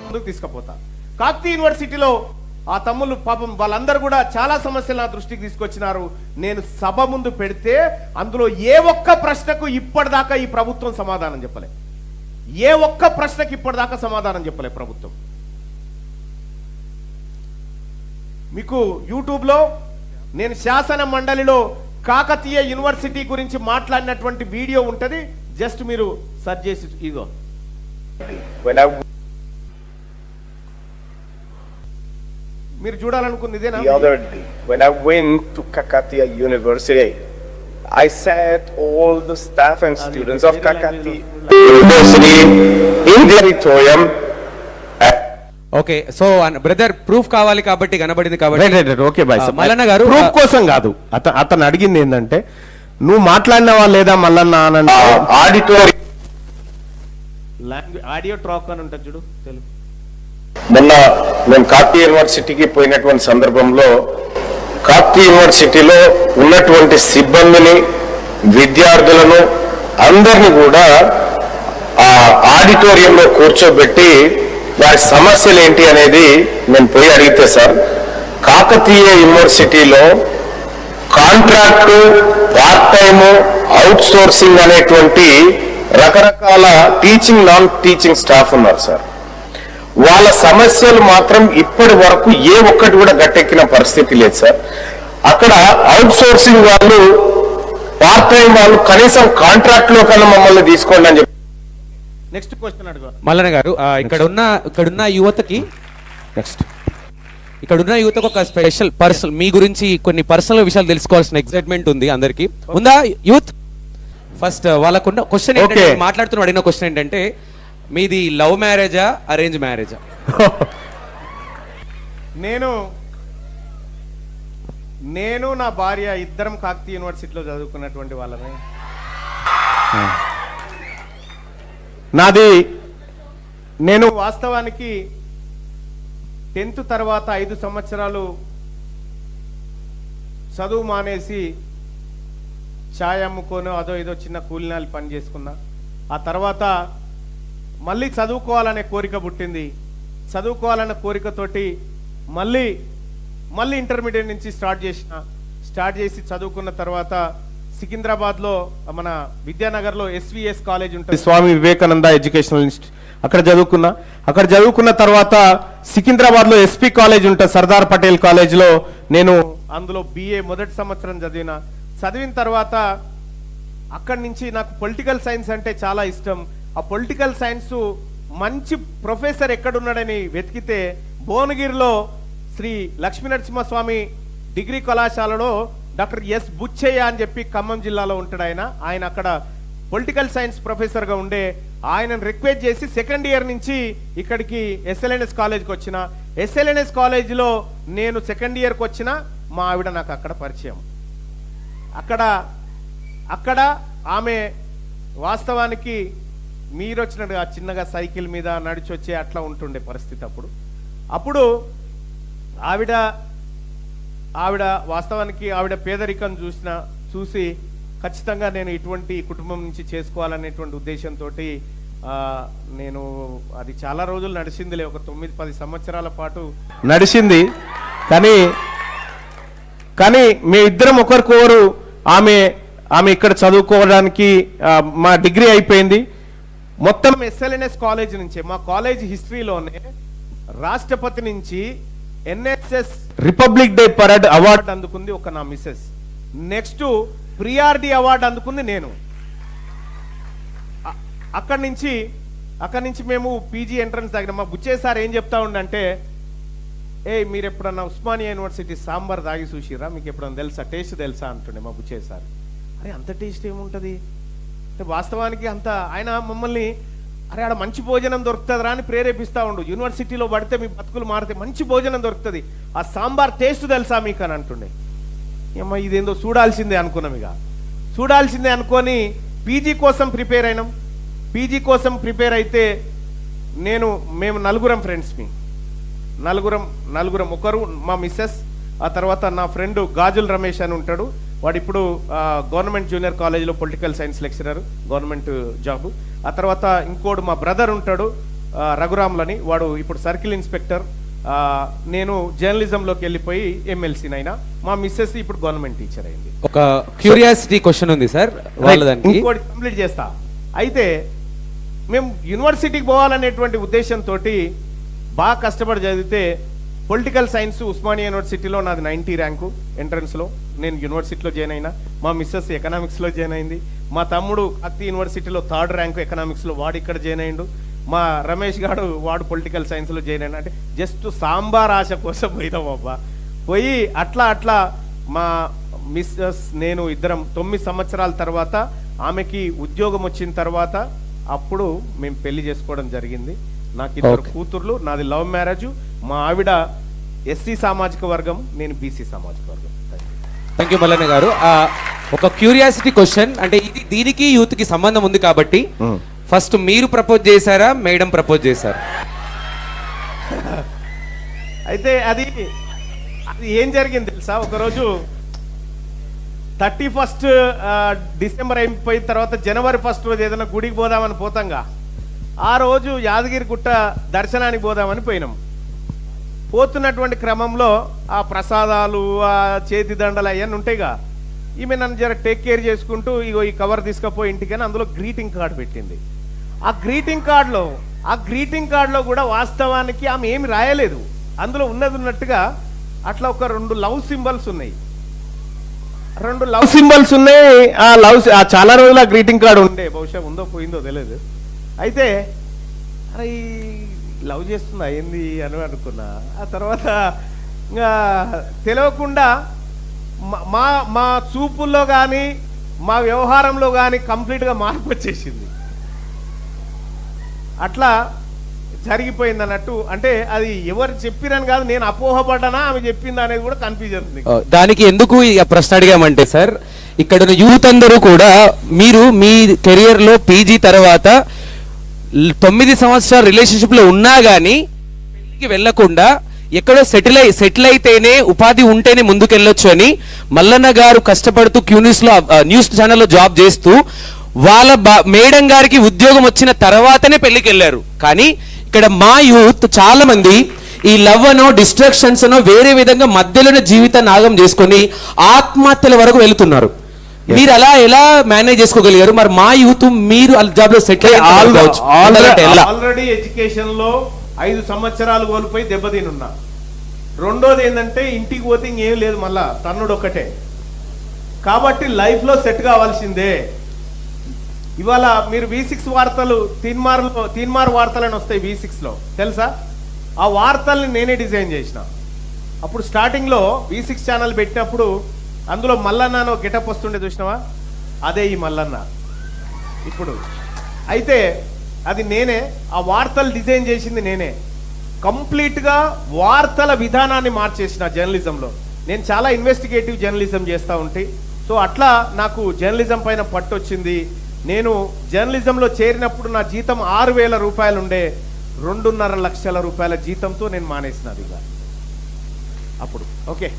ముందుకు తీసుకుపోతా. కాకతీయ యూనివర్సిటీలో ఆ తమ్ముళ్ళు పాపం వాళ్ళందరూ కూడా చాలా సమస్యలు నా దృష్టికి తీసుకొచ్చినారు. నేను సభ ముందు పెడితే అందులో ఏ ఒక్క ప్రశ్నకు ఇప్పటిదాకా ఈ ప్రభుత్వం సమాధానం చెప్పలే. ఏ ఒక్క ప్రశ్నకి ఇప్పటిదాకా సమాధానం చెప్పలే ప్రభుత్వం. మీకు యూట్యూబ్లో నేను శాసన మండలిలో కాకతీయ యూనివర్సిటీ గురించి మాట్లాడినటువంటి వీడియో ఉంటుంది, జస్ట్ మీరు సెర్చ్ చేసి ఇగో. మీరు చూడాలనుకుంది ఇదేనా? The other day, when I went to Kakatiya University, I sat all the staff and students of Kakatiya University in the auditorium. Okay, so brother proof కావాలి కాబట్టి కనబడింది కాబట్టి okay bye. Mallanna garu proof కోసం కాదు, అతను అడిగింది ఏంటంటే నువ్వు మాట్లాడినవా లేదా మల్లన్న అని. ఆడిటోరియం ఆడియో ట్రాక్ అని ఉంటుంది చూడు తెలుగు. మొన్న మేము కాకతీయ యూనివర్సిటీకి పోయినటువంటి సందర్భంలో కాకతీయ యూనివర్సిటీలో ఉన్నటువంటి సిబ్బందిని, విద్యార్థులను అందరినీ కూడా ఆ ఆడిటోరియంలో కూర్చోబెట్టి వారి సమస్యలు ఏంటి అనేది నేను పోయి అడిగితే, సార్ కాకతీయ యూనివర్సిటీలో contract, part time, out sourcing అనేటువంటి రకరకాల టీచింగ్, నాన్ టీచింగ్ స్టాఫ్ ఉన్నారు సార్. వాళ్ళ సమస్యలు మాత్రం ఇప్పటి వరకు ఏ ఒక్కటి కూడా గట్టెక్కిన పరిస్థితి లేదు సార్. అక్కడ అవుట్ సోర్సింగ్ వాళ్ళు, పార్ట్ టైం వాళ్ళు కనీసం కాంట్రాక్ట్ లో కన్నా మమ్మల్ని తీసుకోండి అని చెప్పి. నెక్స్ట్ క్వశ్చన్ అడుగు మల్లన్న గారు. ఇక్కడున్న యువతకి ఒక స్పెషల్ పర్సనల్ మీ గురించి కొన్ని పర్సనల్ విషయాలు తెలుసుకోవాల్సిన ఎక్సైట్మెంట్ ఉంది అందరికి. ఉందా యూత్? ఫస్ట్ వాళ్ళకున్న క్వశ్చన్ మాట్లాడుతున్న అడిగిన క్వశ్చన్ ఏంటంటే, మీది లవ్ మ్యారేజా అరేంజ్ మ్యారేజా? నేను నా భార్య ఇద్దరం కాకతీయ యూనివర్సిటీలో చదువుకున్నటువంటి వాళ్ళమే. నేను వాస్తవానికి 10th తర్వాత 5 సంవత్సరాలు చదువు మానేసి ఛాయ్ అమ్ముకోను అదో ఏదో చిన్న కూలినాలు పని చేసుకున్నా. ఆ తర్వాత మళ్ళీ చదువుకోవాలనే కోరిక పుట్టింది. చదువుకోవాలనే కోరికతోటి మళ్ళీ ఇంటర్మీడియట్ నుంచి స్టార్ట్ చేసి చదువుకున్న తర్వాత సికింద్రాబాద్లో మన విద్యానగర్లో SVS కాలేజ్ ఉంటుంది, స్వామి వివేకానంద ఎడ్యుకేషనల్ ఇన్స్టిట్యూట్. అక్కడ చదువుకున్న తర్వాత సికింద్రాబాద్లో SP కాలేజ్ ఉంటుంది, సర్దార్ పటేల్ కాలేజ్లో నేను అందులో BA మొదటి సంవత్సరం చదివిన తర్వాత అక్కడి నుంచి నాకు పొలిటికల్ సైన్స్ అంటే చాలా ఇష్టం. ఆ పొలిటికల్ సైన్స్ మంచి ప్రొఫెసర్ ఎక్కడున్నాడని వెతికితే భువనగిరిలో శ్రీ లక్ష్మీనరసింహస్వామి డిగ్రీ కళాశాలలో డాక్టర్ S బుచ్చయ్య అని చెప్పి ఖమ్మం జిల్లాలో ఉంటాడు ఆయన అక్కడ పొలిటికల్ సైన్స్ ప్రొఫెసర్గా ఉండే. ఆయనను రిక్వెస్ట్ చేసి సెకండ్ ఇయర్ నుంచి ఇక్కడికి SLNS కాలేజ్కి వచ్చిన. SLNS కాలేజీలో నేను సెకండ్ ఇయర్కి వచ్చిన, మా ఆవిడ నాకు అక్కడ పరిచయం. అక్కడ ఆమె వాస్తవానికి మీరు వచ్చినట్టుగా చిన్నగా సైకిల్ మీద నడిచి వచ్చే అట్లా ఉంటుండే పరిస్థితి. అప్పుడు ఆవిడ వాస్తవానికి ఆవిడ పేదరికం చూసి ఖచ్చితంగా నేను ఇటువంటి కుటుంబం నుంచి చేసుకోవాలనేటువంటి ఉద్దేశంతో నేను అది చాలా రోజులు నడిచిందిలే, ఒక 9-10 సంవత్సరాల పాటు నడిచింది. కానీ మీ ఇద్దరం ఒకరికొకరు ఆమె ఇక్కడ చదువుకోవడానికి మా డిగ్రీ అయిపోయింది. మొత్తం SLNS కాలేజ్ నుంచే మా కాలేజ్ హిస్టరీలోనే రాష్ట్రపతి నుంచి NSS republic day parade award అందుకుంది ఒక నా మిస్సెస్. నెక్స్ట్ ప్రియారిటీ అవార్డు అందుకుంది నేను. అక్కడి నుంచి మేము PG ఎంట్రన్స్ దగ్గర మా బుచ్చే సార్ ఏం చెప్తా ఉండంటే, మీరు ఎప్పుడన్నా ఉస్మానియా యూనివర్సిటీ సాంబార్ తాగి చూసిరా, మీకు ఎప్పుడన్నా తెలుసా, టేస్ట్ తెలుసా అంటుండే మా బుచ్చే సార్. అరే అంత టేస్ట్ ఏముంటుంది వాస్తవానికి అంత. ఆయన మమ్మల్ని ఆడ మంచి భోజనం దొరుకుతుందిరా అని ప్రేరేపిస్తూ ఉండు. యూనివర్సిటీలో పడితే మీ బతుకులు మారితే మంచి భోజనం దొరుకుతుంది, ఆ సాంబార్ టేస్ట్ తెలుసా మీకు అని అంటుండే. ఏమో ఇదేందో చూడాల్సిందే అనుకున్నాం. చూడాల్సిందే అనుకొని పీజీ కోసం ప్రిపేర్ అయినాం. పీజీ కోసం ప్రిపేర్ అయితే మేము నలుగురం ఫ్రెండ్స్, నలుగురం ఒకరు మా మిస్సెస్, ఆ తర్వాత నా ఫ్రెండ్ గాజుల్ రమేష్ అని ఉంటాడు, వాడు ఇప్పుడు గవర్నమెంట్ జూనియర్ కాలేజీలో political science lecturer, government job. ఆ తర్వాత ఇంకోడు మా బ్రదర్ ఉంటాడు, రఘురాములని, వాడు ఇప్పుడు సర్కిల్ ఇన్స్పెక్టర్. నేను జర్నలిజంలోకి వెళ్ళిపోయి ఎమ్మెల్సీనైనా. మా మిస్సెస్ ఇప్పుడు గవర్నమెంట్ టీచర్ అయింది. ఒక క్యూరియాసిటీ క్వశ్చన్ ఉంది సార్ వాళ్ళ దానికి. ఇంకోటి కంప్లీట్ చేస్తా. అయితే మేము యూనివర్సిటీకి పోవాలనేటువంటి ఉద్దేశంతో బాగా కష్టపడి చదివితే పొలిటికల్ సైన్స్ ఉస్మానియా యూనివర్సిటీలో నాది 90 ర్యాంకు ఎంట్రన్స్లో. నేను యూనివర్సిటీలో జాయిన్ అయినా. మా మిస్సెస్ ఎకనామిక్స్లో జాయిన్ అయింది. మా తమ్ముడు అత్తి యూనివర్సిటీలో 3rd ర్యాంకు ఎకనామిక్స్లో, వాడు ఇక్కడ జాయిన్ అయ్యిండు. మా రమేష్ గారు వాడు పొలిటికల్ సైన్స్లో జాయిన్ అయినా. అంటే జస్ట్ సాంబార్ ఆశ కోసం పోయినాం అబ్బా. పోయి అట్లా మా మిస్సెస్ నేను ఇద్దరం 9 సంవత్సరాల తర్వాత ఆమెకి ఉద్యోగం వచ్చిన తర్వాత అప్పుడు మేము పెళ్లి చేసుకోవడం జరిగింది. నాకు 2 కూతుర్లు. నాది లవ్ మ్యారేజ్. మా ఆవిడ ఎస్సీ సామాజిక వర్గం, నేను బీసీ సామాజిక వర్గం. Thank you Mallanna garu. ఒక క్యూరియాసిటీ క్వశ్చన్, అంటే ఇది దీనికి యూత్ కి సంబంధం ఉంది కాబట్టి ఫస్ట్ మీరు ప్రపోజ్ చేశారా, మేడం ప్రపోజ్ చేశారా? అయితే అది ఏం జరిగింది తెలుసా? ఒకరోజు 31 డిసెంబర్ అయిపోయిన తర్వాత జనవరి 1 రోజు ఏదైనా గుడికి పోదామని పోతాంగా, ఆ రోజు యాదగిరి గుట్ట దర్శనానికి పోదామని పోయినాం. పోతున్నటువంటి క్రమంలో ఆ ప్రసాదాలు, ఆ చేతి దండలు అవన్నీ ఉంటాయిగా. ఈమె నన్ను జర టేక్ కేర్ చేసుకుంటూ ఇగో ఈ కవర్ తీసుకుపోయి ఇంటికని అందులో గ్రీటింగ్ కార్డు పెట్టింది. ఆ గ్రీటింగ్ కార్డులో కూడా వాస్తవానికి ఆమె ఏమి రాయలేదు. అందులో ఉన్నట్టుగా అట్లా ఒక 2 లవ్ సింబల్స్ ఉన్నాయి. 2 లవ్ సింబల్స్ ఉన్నాయి. ఆ చాలా రోజులు ఆ గ్రీటింగ్ కార్డు ఉండే, బహుశా ఉందో పోయిందో తెలియదు. అయితే అరే ఈ లవ్ చేస్తుందా ఏంది అని అనుకున్నా. ఆ తర్వాత ఇంకా తెలియకుండా మా చూపుల్లో కానీ మా వ్యవహారంలో కానీ కంప్లీట్గా మార్పు వచ్చేసింది. అట్లా జరిగిపోయింది అన్నట్టు. అంటే అది ఎవరు చెప్పిరని కాదు, నేను అపోహపడ్డానా ఆమె చెప్పిందా అనేది కూడా కన్ఫ్యూజన్ ఉంది. దానికి ఎందుకు ఈ ప్రశ్న అడిగామంటే సార్, ఇక్కడ ఉన్న యూత్ అందరూ కూడా మీరు మీ కెరియర్ లో పీజీ తర్వాత 9 సంవత్సరాల రిలేషన్షిప్ లో ఉన్నా గానీ పెళ్లికి వెళ్లకుండా ఎక్కడో సెటిల్ అయితేనే, ఉపాధి ఉంటేనే ముందుకెళ్ళొచ్చు అని మల్లన్న గారు కష్టపడుతూ న్యూస్ ఛానల్లో జాబ్ చేస్తూ వాళ్ళ మేడం గారికి ఉద్యోగం వచ్చిన తర్వాతనే పెళ్లికి వెళ్ళారు. కానీ ఇక్కడ మా యూత్ చాలా మంది ఈ లవ్ అనో డిస్ట్రాక్షన్స్ అనో వేరే విధంగా మధ్యలోనే జీవితాన్ని ఆగం చేసుకొని ఆత్మహత్యల వరకు వెళుతున్నారు. మీరు అలా ఎలా మేనేజ్ చేసుకోగలిగారు? మరి మా యూత్ మీరు జాబ్ లో సెటిల్ ఆల్రెడీ ఎడ్యుకేషన్ లో 5 సంవత్సరాలు కోల్పోయి దెబ్బతినున్నా. రెండోది ఏంటంటే ఇంటికి పోతే ఇంకేం లేదు, మళ్ళా తన్నుడు ఒక్కటే. కాబట్టి లైఫ్ లో సెట్ కావాల్సిందే. ఇవాళ మీరు V6 వార్తలు తీన్మార్ వార్తలని వస్తాయి V6 లో, తెలుసా? ఆ వార్తల్ని నేనే డిజైన్ చేసిన. అప్పుడు స్టార్టింగ్ లో V6 ఛానల్ పెట్టినప్పుడు అందులో మల్లన్న గెటప్ వస్తుండే, చూసినావా? అదే ఈ మల్లన్న ఇప్పుడు. అయితే అది నేనే, ఆ వార్తలు డిజైన్ చేసింది నేనే. కంప్లీట్గా వార్తల విధానాన్ని మార్చేసిన జర్నలిజంలో. నేను చాలా ఇన్వెస్టిగేటివ్ జర్నలిజం చేస్తూ ఉంటే, సో అట్లా నాకు జర్నలిజం పైన పట్టు వచ్చింది. నేను జర్నలిజంలో చేరినప్పుడు నా జీతం 6,000 రూపాయలు ఉండే, 2.5 లక్షల రూపాయల జీతంతో నేను మానేసినది ఇక అప్పుడు. ఓకే.